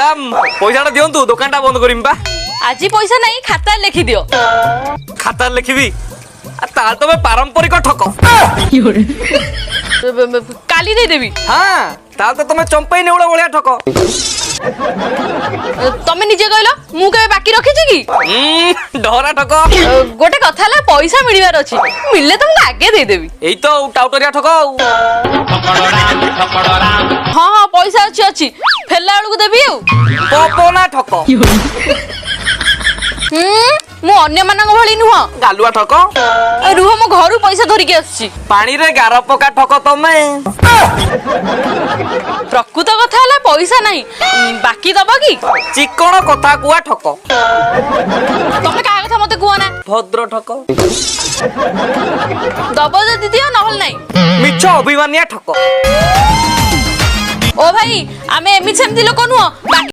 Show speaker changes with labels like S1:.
S1: पैसा दिंतु दुकान टा बंद करीम बा
S2: आज पैसा नहीं खाता लिखि दियो
S1: खाता लिखिबी ताल तो पारंपरिक ठक
S2: काली दे देबी
S1: हाँ ताल तो तुम चंपई नेउड़ा भलिया ठक
S2: तमे निजे कहलो मु के बाकी रखी छी की
S1: डहरा ठक
S2: गोटे कथा ला पैसा मिलबार अछि मिलले तुमको आगे दे देबी
S1: एई तो टाउटरिया ठक
S2: हां हां पैसा अछि अछि फेला बेलू देबी
S1: पपना ठक
S2: मु अन्य मानक भली नुह
S1: गालुआ ठक
S2: रुह मो घर पैसा धरिके आछि
S1: पानी रे गार पका ठक तमे
S2: प्रकृत कथा हला पैसा नहीं बाकी दबा की
S1: चिकन कथा कुआ ठक
S2: तमे का कथा मते कुआ ना
S1: भद्र ठक
S2: दबो जदी दियो नहल नहीं
S1: मिछ अभिमानिया ठक
S2: ओ भाई आमे एमि सेमति लोक नुह